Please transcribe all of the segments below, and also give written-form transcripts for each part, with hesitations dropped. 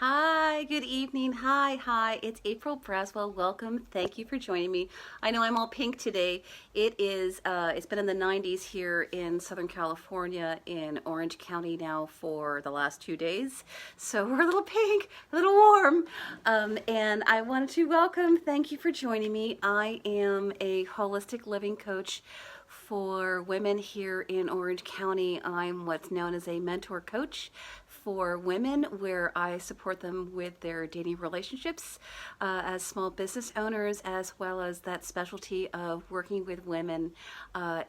Hi, good evening. Hi. It's April Braswell. Welcome. Thank you for joining me. I know I'm all pink today. It's been in the 90s here in Southern California in Orange County now for the last 2 days. So we're a little pink, a little warm. And I wanted to thank you for joining me. I am a holistic living coach for women here in Orange County. I'm what's known as a mentor coach for women, where I support them with their dating relationships as small business owners, as well as that specialty of working with women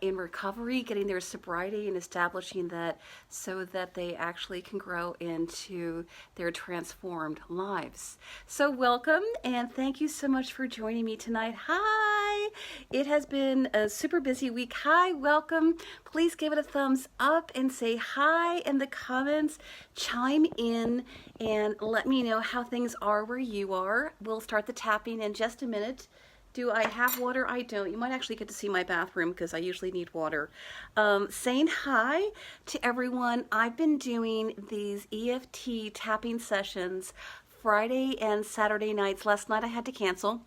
in recovery, getting their sobriety and establishing that so that they actually can grow into their transformed lives. So welcome, and thank you so much for joining me tonight. Hi! It has been a super busy week. Hi, welcome. Please give it a thumbs up and say hi in the comments. Chime in and let me know how things are where you are. We'll start the tapping in just a minute. Do I have water? I don't. You might actually get to see my bathroom because I usually need water. Saying hi to everyone. I've been doing these EFT tapping sessions Friday and Saturday nights. Last night I had to cancel.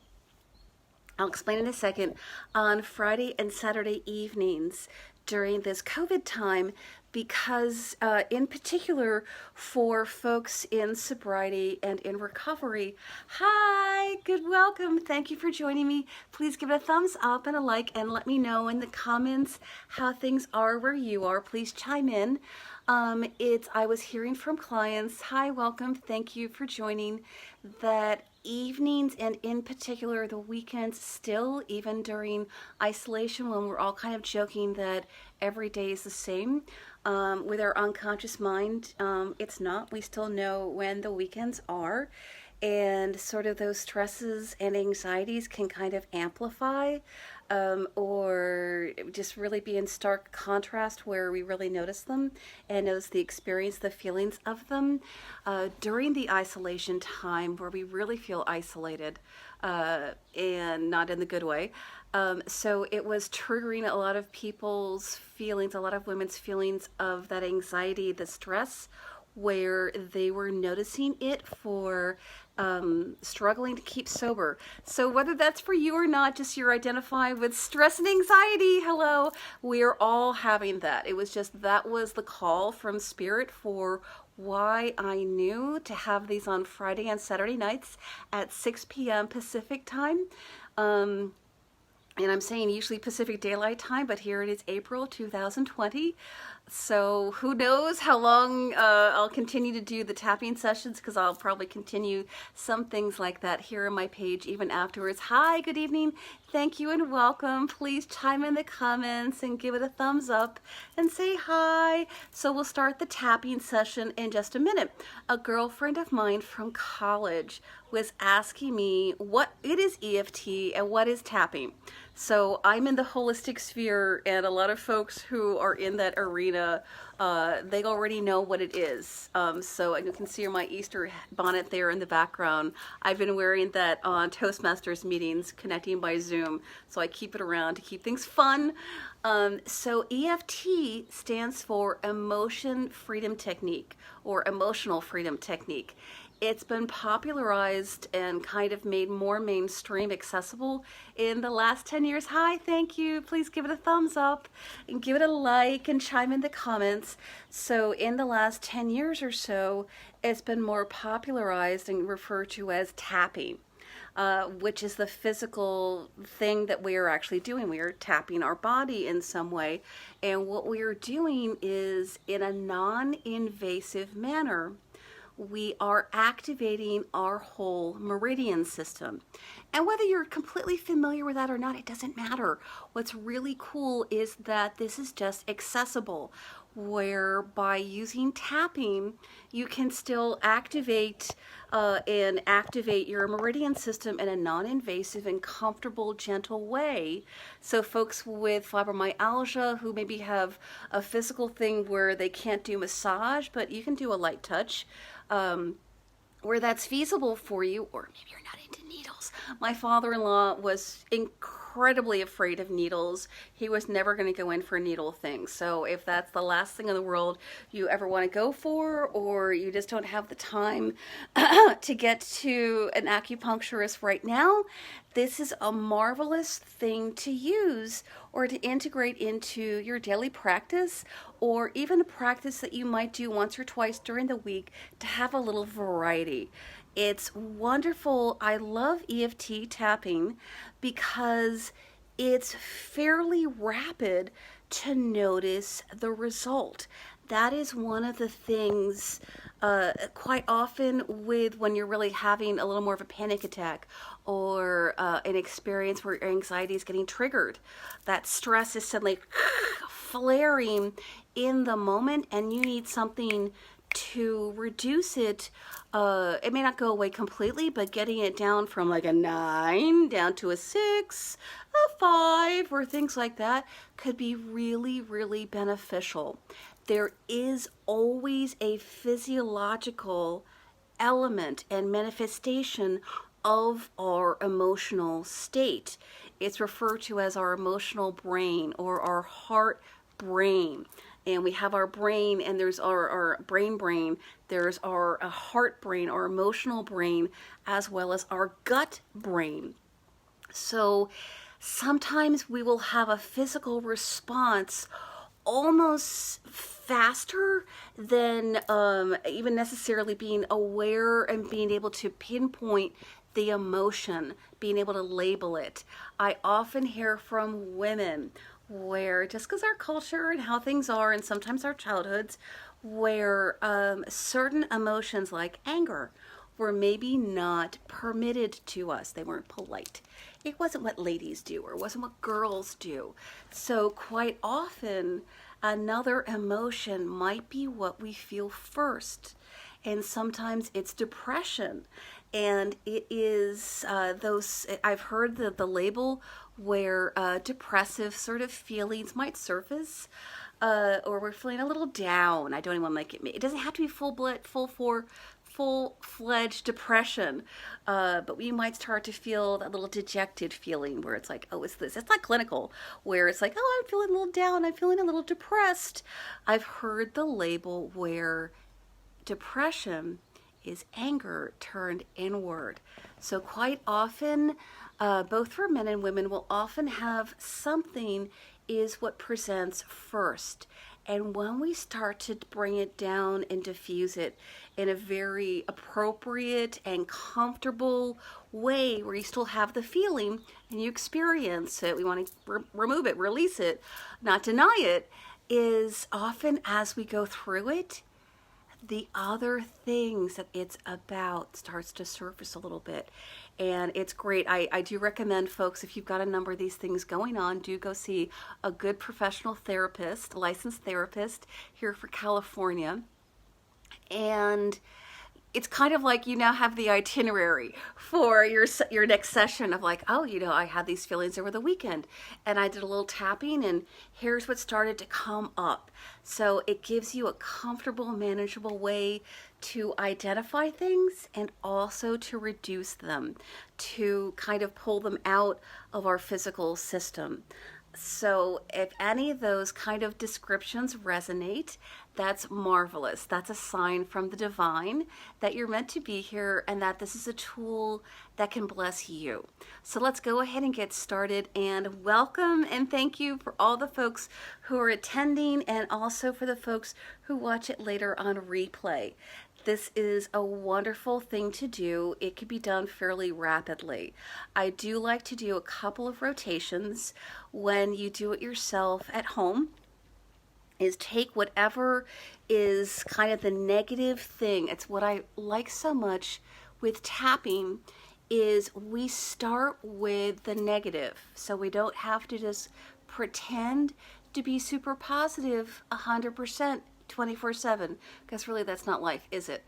I'll explain in a second. On Friday and Saturday evenings during this COVID time, because in particular for folks in sobriety and in recovery. Hi, good welcome. Thank you for joining me. Please give it a thumbs up and a like and let me know in the comments how things are where you are. Please chime in. I was hearing from clients, hi, welcome, thank you for joining, that evenings and in particular the weekends still, even during isolation when we're all kind of joking that every day is the same, with our unconscious mind, it's not. We still know when the weekends are, and sort of those stresses and anxieties can kind of amplify or just really be in stark contrast where we really notice them and notice the experience, the feelings of them during the isolation time where we really feel isolated and not in the good way. So it was triggering a lot of people's feelings, a lot of women's feelings of that anxiety, the stress, where they were noticing it for struggling to keep sober. So whether that's for you or not, just you're identified with stress and anxiety, hello, we're all having that. It was just, that was the call from Spirit for why I knew to have these on Friday and Saturday nights at 6 p.m. Pacific time. And I'm saying usually Pacific Daylight Time, but here it is April 2020. So who knows how long I'll continue to do the tapping sessions, because I'll probably continue some things like that here on my page even afterwards. Hi, good evening. Thank you and welcome. Please chime in the comments and give it a thumbs up and say hi. So we'll start the tapping session in just a minute. A girlfriend of mine from college was asking me what it is EFT and what is tapping. So I'm in the holistic sphere, and a lot of folks who are in that arena, they already know what it is. So you can see my Easter bonnet there in the background. I've been wearing that on Toastmasters meetings, connecting by Zoom. So I keep it around to keep things fun. So EFT stands for Emotion Freedom Technique, or Emotional Freedom Technique. It's been popularized and kind of made more mainstream accessible in the last 10 years. Hi, thank you. Please give it a thumbs up and give it a like and chime in the comments. So in the last 10 years or so, it's been more popularized and referred to as tapping. Which is the physical thing that we are actually doing. We are tapping our body in some way. And what we are doing is, in a non-invasive manner, we are activating our whole meridian system. And whether you're completely familiar with that or not, it doesn't matter. What's really cool is that this is just accessible, where by using tapping, you can still activate your meridian system in a non-invasive and comfortable, gentle way. So folks with fibromyalgia who maybe have a physical thing where they can't do massage, but you can do a light touch, where that's feasible for you, or maybe you're not into needles. My father-in-law was incredibly afraid of needles. He was never going to go in for needle things. So if that's the last thing in the world you ever want to go for, or you just don't have the time to get to an acupuncturist right now, this is a marvelous thing to use or to integrate into your daily practice, or even a practice that you might do once or twice during the week to have a little variety. It's wonderful. I love EFT tapping because it's fairly rapid to notice the result. That is one of the things quite often with when you're really having a little more of a panic attack, or an experience where your anxiety is getting triggered. That stress is suddenly flaring in the moment, and you need something to reduce it. It may not go away completely, but getting it down from like a 9 down to a 6, a 5, or things like that could be really, really beneficial. There is always a physiological element and manifestation of our emotional state. It's referred to as our emotional brain or our heart brain. And we have our brain, and there's our brain, there's our heart brain, our emotional brain, as well as our gut brain. So sometimes we will have a physical response almost faster than even necessarily being aware and being able to pinpoint the emotion, being able to label it. I often hear from women where, just because our culture and how things are, and sometimes our childhoods, where certain emotions like anger were maybe not permitted to us. They weren't polite. It wasn't what ladies do, or it wasn't what girls do. So quite often, another emotion might be what we feel first. And sometimes it's depression. And it is I've heard the label where depressive sort of feelings might surface, or we're feeling a little down. I don't even like it doesn't have to be full-fledged depression, but we might start to feel that little dejected feeling where it's like, oh, it's this. It's not clinical, where it's like, oh, I'm feeling a little down, I'm feeling a little depressed. I've heard the label where depression is anger turned inward. So quite often, both for men and women, will often have something is what presents first. And when we start to bring it down and diffuse it in a very appropriate and comfortable way, where you still have the feeling and you experience it, we want to remove it, release it, not deny it, is often as we go through it, the other things that it's about starts to surface a little bit. And it's great. I do recommend folks, if you've got a number of these things going on, do go see a good professional therapist, licensed therapist here for California. And it's kind of like you now have the itinerary for your next session of like, oh, I had these feelings over the weekend and I did a little tapping and here's what started to come up. So it gives you a comfortable, manageable way to identify things and also to reduce them, to kind of pull them out of our physical system. So if any of those kind of descriptions resonate, that's marvelous. That's a sign from the divine that you're meant to be here and that this is a tool that can bless you. So let's go ahead and get started, and welcome and thank you for all the folks who are attending, and also for the folks who watch it later on replay. This is a wonderful thing to do. It can be done fairly rapidly. I do like to do a couple of rotations when you do it yourself at home, is take whatever is kind of the negative thing. It's what I like so much with tapping is we start with the negative. So we don't have to just pretend to be super positive 100%. 24/7, because really that's not life, is it?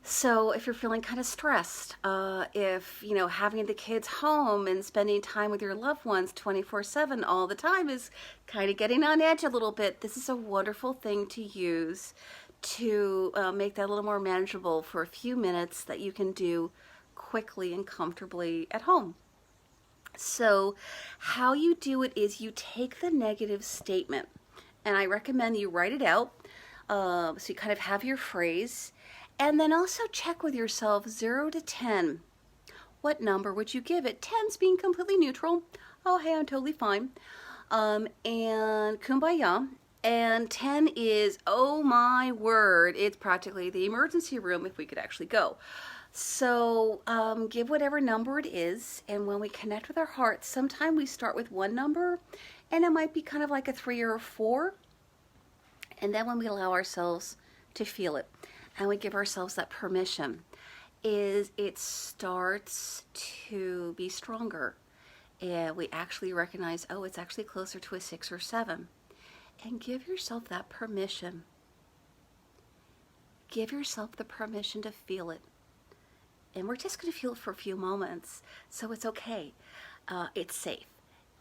So if you're feeling kind of stressed, if having the kids home and spending time with your loved ones 24/7 all the time is kind of getting on edge a little bit, this is a wonderful thing to use to make that a little more manageable for a few minutes that you can do quickly and comfortably at home. So how you do it is you take the negative statement, and I recommend you write it out, so you kind of have your phrase, and then also check with yourself 0 to 10. What number would you give it? 10's being completely neutral. Oh, hey, I'm totally fine. And kumbaya. And 10 is, oh my word, it's practically the emergency room if we could actually go. So give whatever number it is, and when we connect with our hearts, sometimes we start with one number, and it might be kind of like a 3 or a 4. And then when we allow ourselves to feel it, and we give ourselves that permission, it starts to be stronger. And we actually recognize, oh, it's actually closer to a 6 or 7. And give yourself that permission. Give yourself the permission to feel it. And we're just going to feel it for a few moments, so it's okay. It's safe.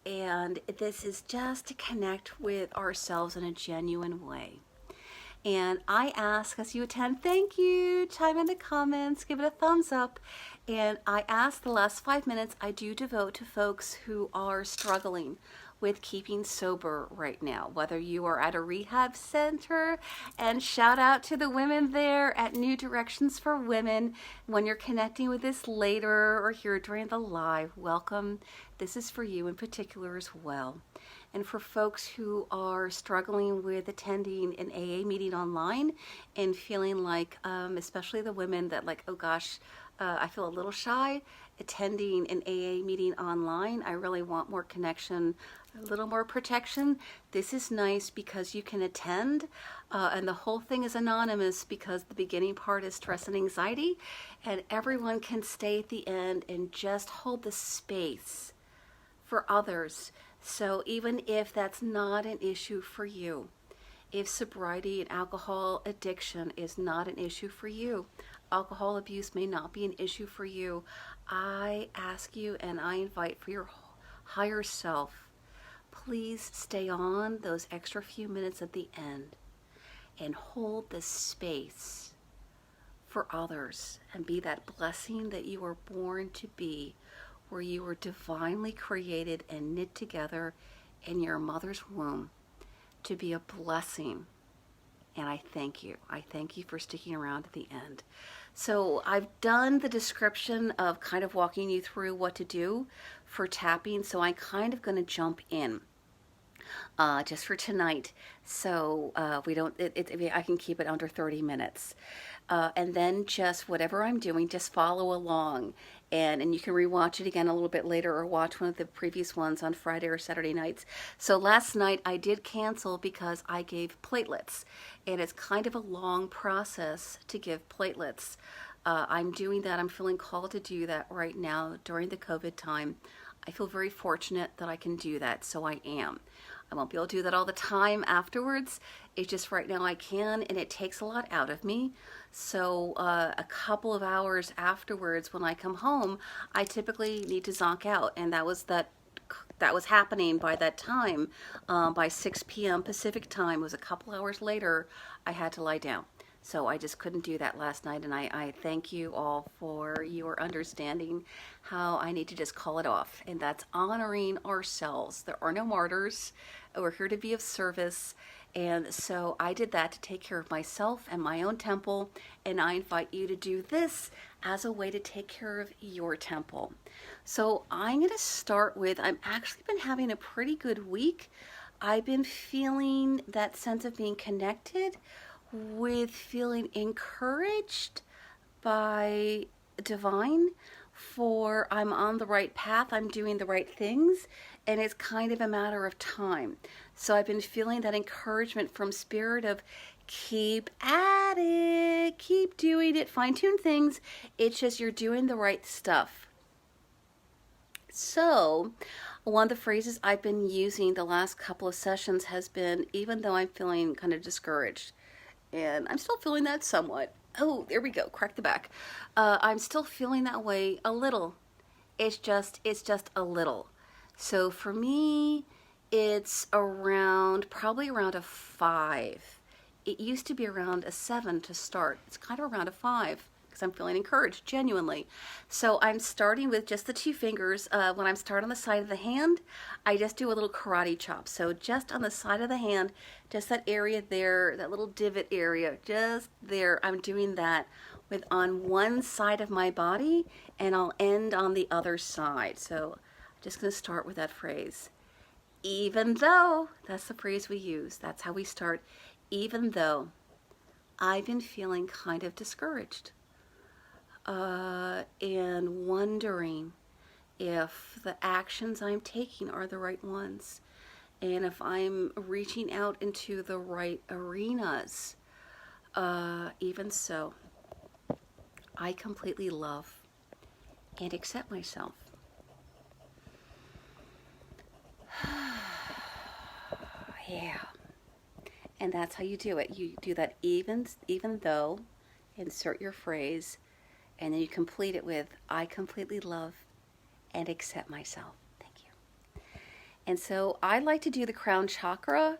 And this is just to connect with ourselves in a genuine way. And I ask as you attend, thank you, chime in the comments, give it a thumbs up. And I ask the last 5 minutes I do devote to folks who are struggling with keeping sober right now, whether you are at a rehab center, and shout out to the women there at New Directions for Women. When you're connecting with this later or here during the live, welcome. This is for you in particular as well. And for folks who are struggling with attending an AA meeting online and feeling like, especially the women that like, oh gosh, I feel a little shy attending an AA meeting online. I really want more connection, a little more protection. This is nice because you can attend, and the whole thing is anonymous because the beginning part is stress and anxiety, and everyone can stay at the end and just hold the space for others. So even if that's not an issue for you, if sobriety and alcohol addiction is not an issue for you, alcohol abuse may not be an issue for you, I ask you and I invite for your higher self, please stay on those extra few minutes at the end and hold the space for others and be that blessing that you were born to be, where you were divinely created and knit together in your mother's womb to be a blessing. And I thank you. I thank you for sticking around at the end. So I've done the description of kind of walking you through what to do for tapping. So I'm kind of going to jump in just for tonight. So we don't, I can keep it under 30 minutes. And then just whatever I'm doing, just follow along. And you can rewatch it again a little bit later or watch one of the previous ones on Friday or Saturday nights. So last night I did cancel because I gave platelets, and it's kind of a long process to give platelets. I'm doing that. I'm feeling called to do that right now during the COVID time. I feel very fortunate that I can do that, so I am. I won't be able to do that all the time afterwards. It's just right now I can, and it takes a lot out of me. So a couple of hours afterwards when I come home, I typically need to zonk out, and that was happening by that time. By 6 p.m. Pacific time, it was a couple hours later, I had to lie down. So I just couldn't do that last night, and I thank you all for your understanding how I need to just call it off, and that's honoring ourselves. There are no martyrs. We're here to be of service, and so I did that to take care of myself and my own temple, and I invite you to do this as a way to take care of your temple. So I'm going to start with, I've actually been having a pretty good week. I've been feeling that sense of being connected, with feeling encouraged by divine, for I'm on the right path, I'm doing the right things, and it's kind of a matter of time. So I've been feeling that encouragement from spirit of keep at it, keep doing it, fine-tune things. It's just you're doing the right stuff. So one of the phrases I've been using the last couple of sessions has been, even though I'm feeling kind of discouraged, and I'm still feeling that somewhat. Oh, there we go, crack the back. I'm still feeling that way a little. It's just a little. So for me, it's probably around a 5 It used to be around a 7 to start. It's kind of around a 5 because I'm feeling encouraged, genuinely. So I'm starting with just the 2 fingers. When I'm starting on the side of the hand, I just do a little karate chop. So just on the side of the hand, just that area there, that little divot area, just there, I'm doing that with on one side of my body, and I'll end on the other side. So I'm just going to start with that phrase. Even though, that's the phrase we use. That's how we start. Even though I've been feeling kind of discouraged and wondering if the actions I'm taking are the right ones and if I'm reaching out into the right arenas, even so, I completely love and accept myself. Yeah. And that's how you do it. You do that even though, insert your phrase, and then you complete it with, I completely love and accept myself. Thank you. And so I like to do the crown chakra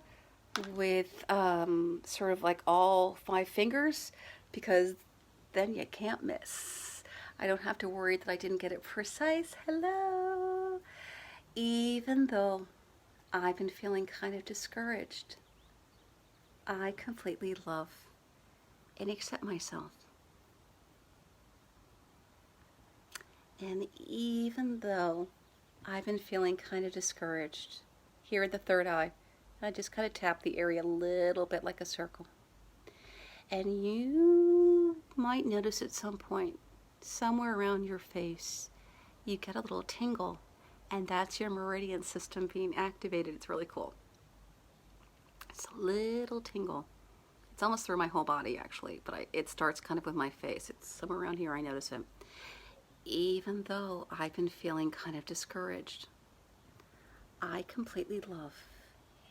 with sort of like all 5 fingers, because then you can't miss. I don't have to worry that I didn't get it precise. Hello. Even though I've been feeling kind of discouraged, I completely love and accept myself. And even though I've been feeling kind of discouraged, here at the third eye, I just kind of tap the area a little bit like a circle. And you might notice at some point, somewhere around your face, you get a little tingle, and that's your meridian system being activated. It's really cool. It's a little tingle. It's almost through my whole body, actually, but it starts kind of with my face. It's somewhere around here I notice it. Even though I've been feeling kind of discouraged, I completely love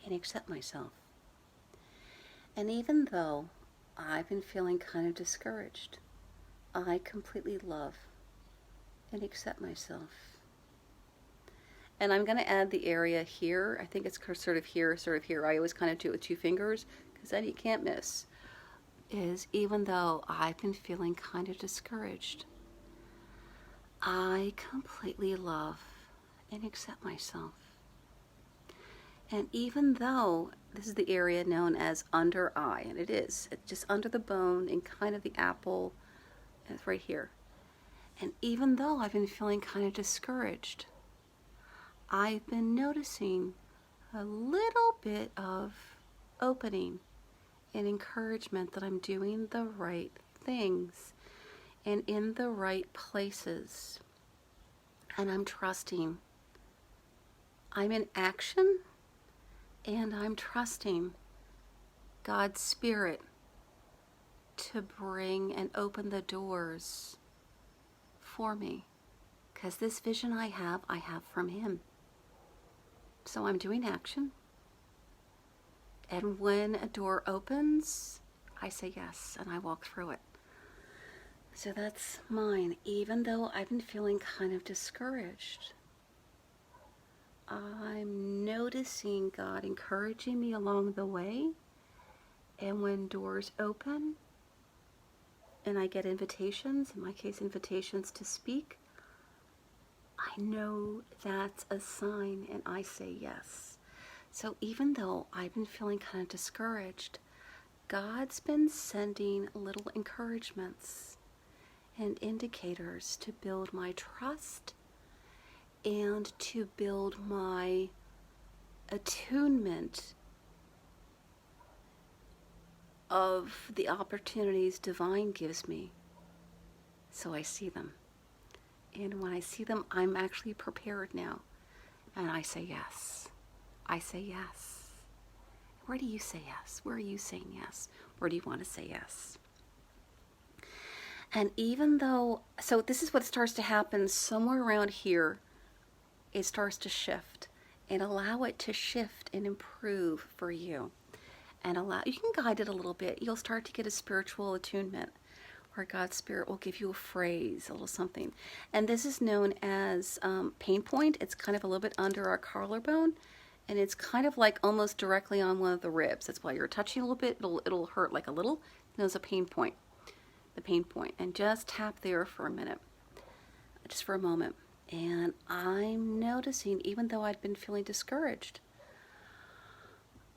and accept myself. And even though I've been feeling kind of discouraged, I completely love and accept myself. And I'm going to add the area here. I think it's sort of here, sort of here. I always kind of do it with 2 fingers because then you can't miss. Is even though I've been feeling kind of discouraged, I completely love and accept myself. And even though this is the area known as under eye, and it's just under the bone and kind of the apple, it's right here. And even though I've been feeling kind of discouraged, I've been noticing a little bit of opening and encouragement that I'm doing the right things and in the right places. And I'm trusting. I'm in action, and I'm trusting God's Spirit to bring and open the doors for me. Because this vision I have from Him. So I'm doing action. And when a door opens, I say yes, and I walk through it. So that's mine. Even though I've been feeling kind of discouraged, I'm noticing God encouraging me along the way. And when doors open, and I get invitations, in my case invitations to speak, I know that's a sign, and I say yes. So even though I've been feeling kind of discouraged, God's been sending little encouragements and indicators to build my trust and to build my attunement of the opportunities divine gives me. So I see them. And when I see them, I'm actually prepared now. And I say yes. I say yes. Where do you say yes? Where are you saying yes? Where do you want to say yes? And even though, so this is what starts to happen somewhere around here. It starts to shift. And allow it to shift and improve for you. And you can guide it a little bit. You'll start to get a spiritual attunement, where God's Spirit will give you a phrase, a little something. And this is known as pain point. It's kind of a little bit under our collarbone. And it's kind of like almost directly on one of the ribs. That's why you're touching a little bit. It'll hurt like a little. There's a pain point. The pain point. And just tap there for a minute. Just for a moment. And I'm noticing, even though I'd been feeling discouraged,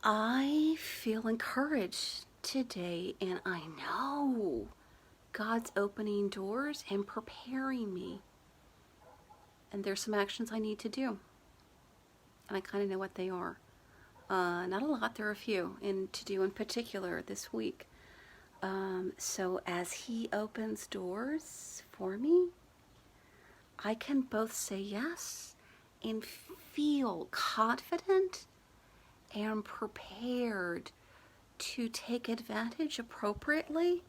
I feel encouraged today, and I know God's opening doors and preparing me. And there's some actions I need to do. And I kind of know what they are. Not a lot, there are a few to do in particular this week. So as He opens doors for me, I can both say yes and feel confident and prepared to take advantage appropriately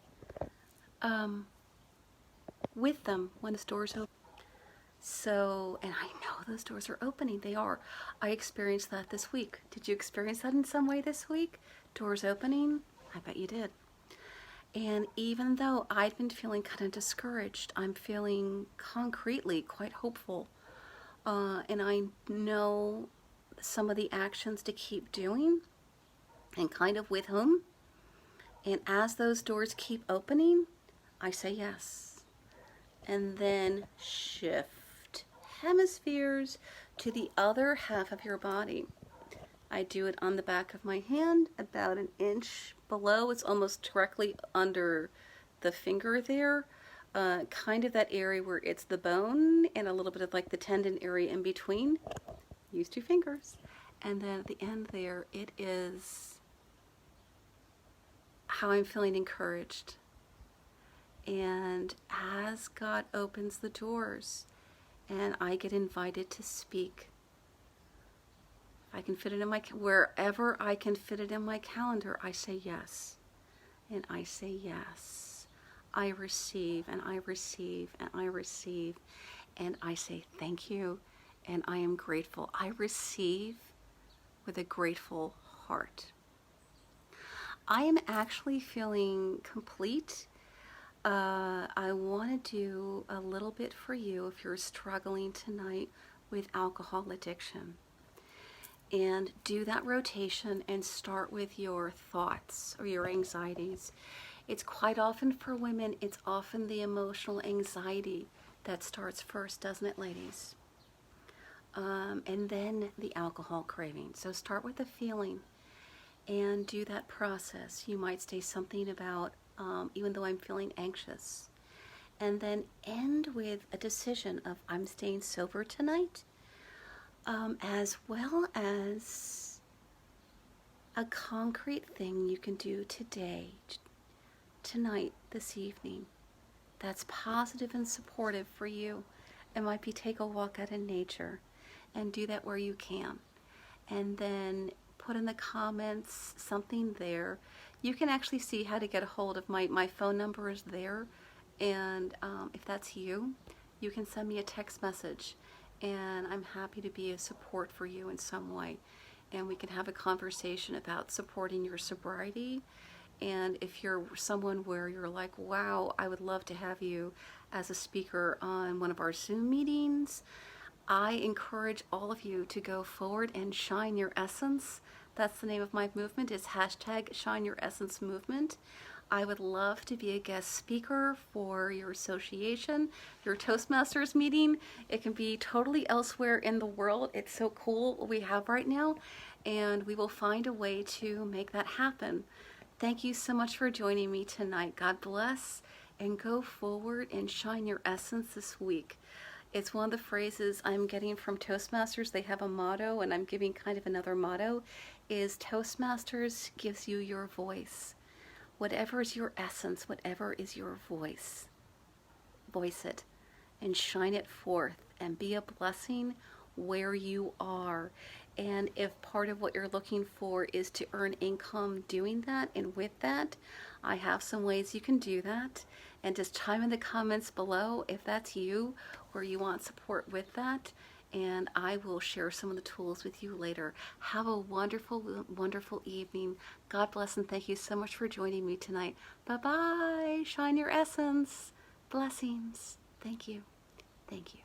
with them when the doors open. So, and I know those doors are opening. They are. I experienced that this week. Did you experience that in some way this week? Doors opening? I bet you did. And even though I'd been feeling kind of discouraged, I'm feeling concretely quite hopeful. And I know some of the actions to keep doing and kind of with whom. And as those doors keep opening, I say yes. And then shift hemispheres to the other half of your body. I do it on the back of my hand, about an inch below. It's almost directly under the finger there. Kind of that area where it's the bone and a little bit of like the tendon area in between. Use 2 fingers. And then at the end there, it is how I'm feeling encouraged. And as God opens the doors and I get invited to speak, I can fit it in wherever I can fit it in my calendar, I say yes. And I say yes. I receive and I receive and I receive. And I say thank you and I am grateful. I receive with a grateful heart. I am actually feeling complete. I want to do a little bit for you if you're struggling tonight with alcohol addiction. And do that rotation and start with your thoughts or your anxieties. It's quite often for women, it's often the emotional anxiety that starts first, doesn't it, ladies? And then the alcohol craving. So start with the feeling and do that process. You might say something about, even though I'm feeling anxious. And then end with a decision of, I'm staying sober tonight. As well as a concrete thing you can do today, tonight, this evening, that's positive and supportive for you. It might be take a walk out in nature and do that where you can. And then put in the comments something there. You can actually see how to get a hold of my phone number is there. And if that's you, you can send me a text message. And I'm happy to be a support for you in some way. And we can have a conversation about supporting your sobriety. And if you're someone where you're like, wow, I would love to have you as a speaker on one of our Zoom meetings, I encourage all of you to go forward and shine your essence. That's the name of my movement, is hashtag Shine Your Essence Movement. I would love to be a guest speaker for your association, your Toastmasters meeting. It can be totally elsewhere in the world. It's so cool what we have right now, and we will find a way to make that happen. Thank you so much for joining me tonight. God bless, and go forward and shine your essence this week. It's one of the phrases I'm getting from Toastmasters. They have a motto, and I'm giving kind of another motto, is Toastmasters gives you your voice. Whatever is your essence, whatever is your voice it and shine it forth and be a blessing where you are. And if part of what you're looking for is to earn income doing that and with that, I have some ways you can do that. And just chime in the comments below if that's you or you want support with that. And I will share some of the tools with you later. Have a wonderful, wonderful evening. God bless and thank you so much for joining me tonight. Bye-bye. Shine your essence. Blessings. Thank you. Thank you.